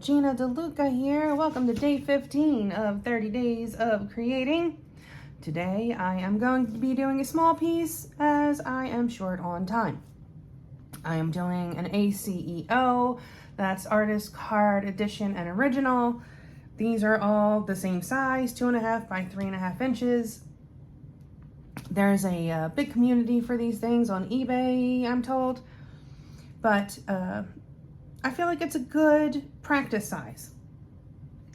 Gina DeLuca here. Welcome to day 15 of 30 days of creating. Today I am going to be doing a small piece as I am short on time. I am doing an ACEO, that's Artist Card Edition and Original. These are all the same size, 2.5 by 3.5 inches. There's a big community for these things on eBay, I'm told. But I feel like it's a good practice size.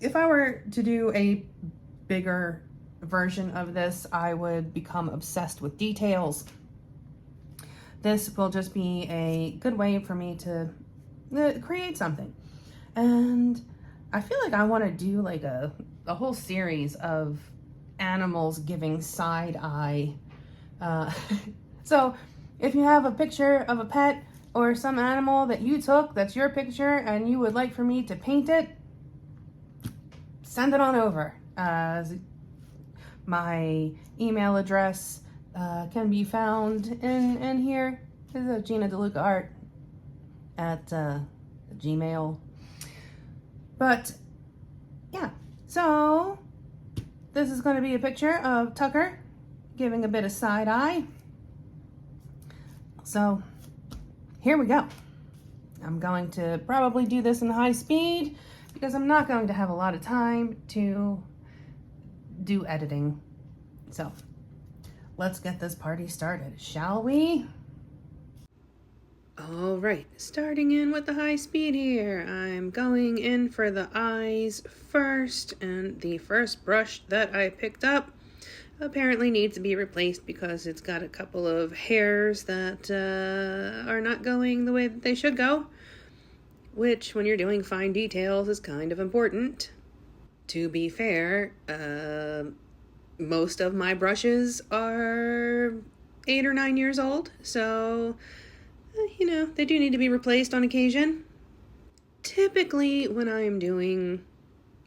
If I were to do a bigger version of this, I would become obsessed with details. This will just be a good way for me to create something. And I feel like I want to do like a whole series of animals giving side eye. So if you have a picture of a pet or some animal that you took that's your picture and you would like for me to paint it, send it on over. My email address can be found in here. This is Gina DeLuca Art at Gmail. But yeah, so this is going to be a picture of Tucker giving a bit of side eye. So here we go. I'm going to probably do this in high speed because I'm not going to have a lot of time to do editing. So let's get this party started, shall we? All right, starting in with the high speed here. I'm going in for the eyes first, and the first brush that I picked up apparently needs to be replaced because it's got a couple of hairs that are not going the way that they should go, which when you're doing fine details is kind of important. To be fair, most of my brushes are 8 or 9 years old, so you know, they do need to be replaced on occasion. Typically when I'm doing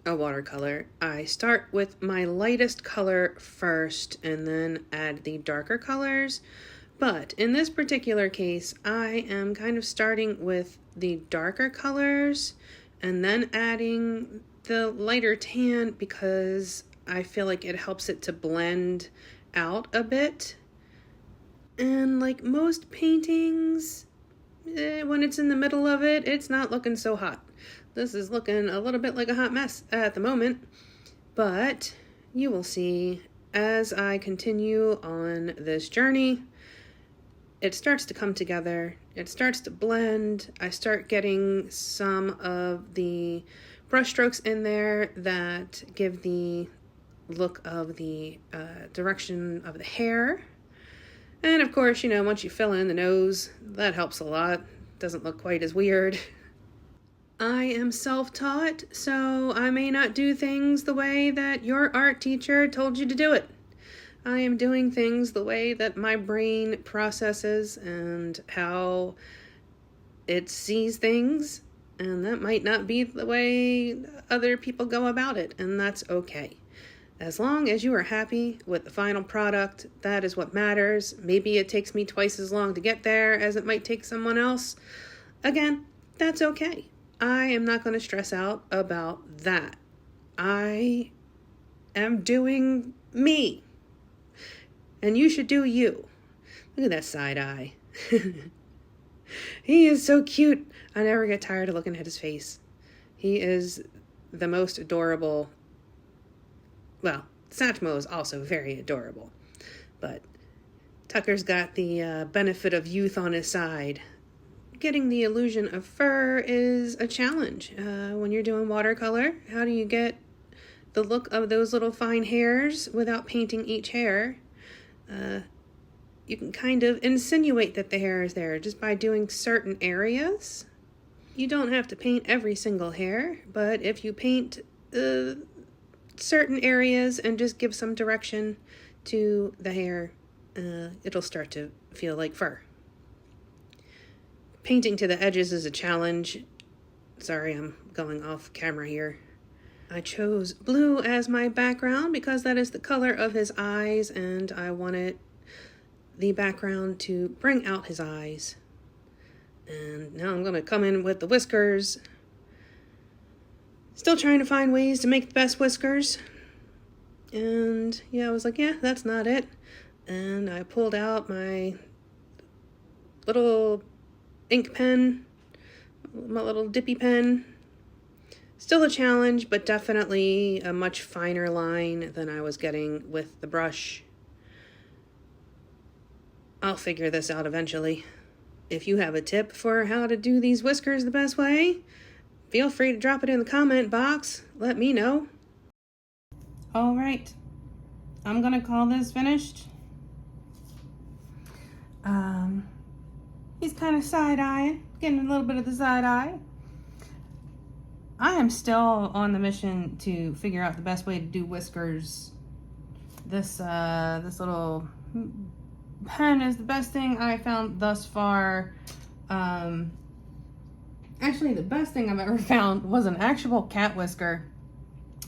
a watercolor, I start with my lightest color first and then add the darker colors. But in this particular case, I am kind of starting with the darker colors and then adding the lighter tan because I feel like it helps it to blend out a bit. And like most paintings, when it's in the middle of it, it's not looking so hot. This is looking a little bit like a hot mess at the moment, but you will see as I continue on this journey, it starts to come together, it starts to blend, I start getting some of the brush strokes in there that give the look of the direction of the hair. And of course, you know, once you fill in the nose, that helps a lot. Doesn't look quite as weird. I am self-taught, so I may not do things the way that your art teacher told you to do it. I am doing things the way that my brain processes and how it sees things, and that might not be the way other people go about it, and that's okay. As long as you are happy with the final product, that is what matters. Maybe it takes me twice as long to get there as it might take someone else. Again, that's okay. I am not going to stress out about that. I am doing me. And you should do you. Look at that side eye. He is so cute. I never get tired of looking at his face. He is the most adorable. Well, Satchmo is also very adorable. But Tucker's got the benefit of youth on his side. Getting the illusion of fur is a challenge when you're doing watercolor. How do you get the look of those little fine hairs without painting each hair? You can kind of insinuate that the hair is there just by doing certain areas. You don't have to paint every single hair, but if you paint certain areas and just give some direction to the hair, it'll start to feel like fur. Painting to the edges is a challenge. Sorry, I'm going off camera here. I chose blue as my background because that is the color of his eyes, and I wanted the background to bring out his eyes. And now I'm going to come in with the whiskers. Still trying to find ways to make the best whiskers. And yeah, I was like, yeah, that's not it. And I pulled out my little ink pen, my little dippy pen. Still a challenge, but definitely a much finer line than I was getting with the brush. I'll figure this out eventually. If you have a tip for how to do these whiskers the best way, feel free to drop it in the comment box. Let me know. All right, I'm gonna call this finished. He's kind of side-eyeing, getting a little bit of the side-eye. I am still on the mission to figure out the best way to do whiskers. This little pen is the best thing I found thus far. Actually, the best thing I've ever found was an actual cat whisker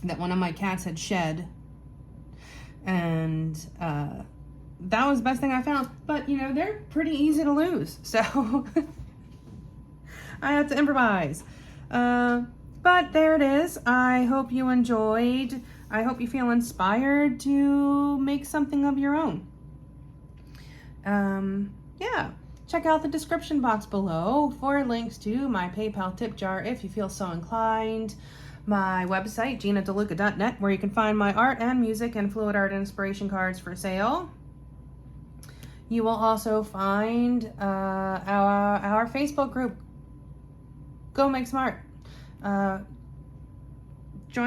that one of my cats had shed. And that was the best thing I found. But, you know, they're pretty easy to lose. So I had to improvise. But there it is. I hope you enjoyed. I hope you feel inspired to make something of your own. Yeah, check out the description box below for links to my PayPal tip jar if you feel so inclined, my website, GinaDeLuca.net, where you can find my art and music and fluid art inspiration cards for sale. You will also find our Facebook group, Go Make Smart. Join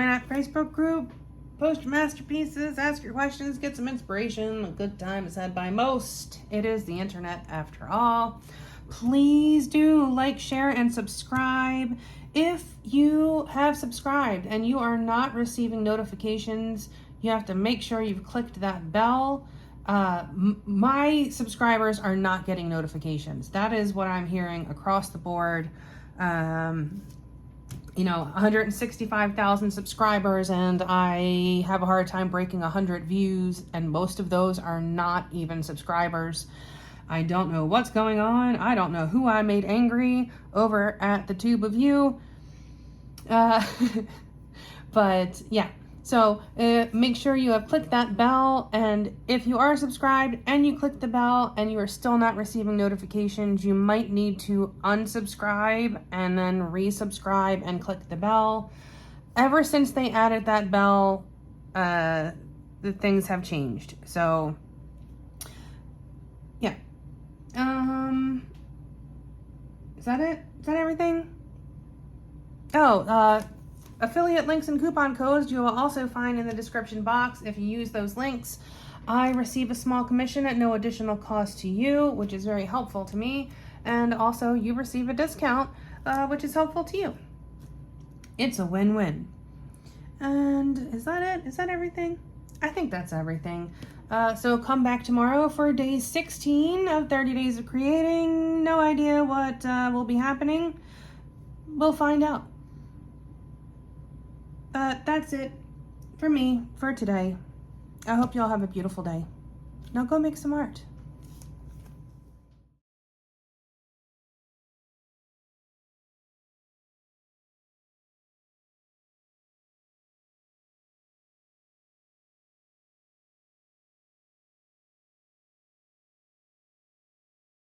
that Facebook group, post your masterpieces, ask your questions, get some inspiration. A good time is had by most. It is the internet after all. Please do like, share, and subscribe. If you have subscribed and you are not receiving notifications, you have to make sure you've clicked that bell. My subscribers are not getting notifications. That is what I'm hearing across the board. You know, 165,000 subscribers, and I have a hard time breaking 100 views, and most of those are not even subscribers. I don't know what's going on. I don't know who I made angry over at the Tube of You. But yeah, so make sure you have clicked that bell, and if you are subscribed and you click the bell and you are still not receiving notifications, you might need to unsubscribe and then resubscribe and click the bell. Ever since they added that bell, the things have changed. So yeah. Is that it? Is that everything? Oh, affiliate links and coupon codes you will also find in the description box. If you use those links, I receive a small commission at no additional cost to you, which is very helpful to me. And also you receive a discount, which is helpful to you. It's a win-win. And is that it? Is that everything? I think that's everything. So come back tomorrow for day 16 of 30 Days of Creating. No idea what will be happening. We'll find out. That's it for me for today. I hope you all have a beautiful day. Now go make some art.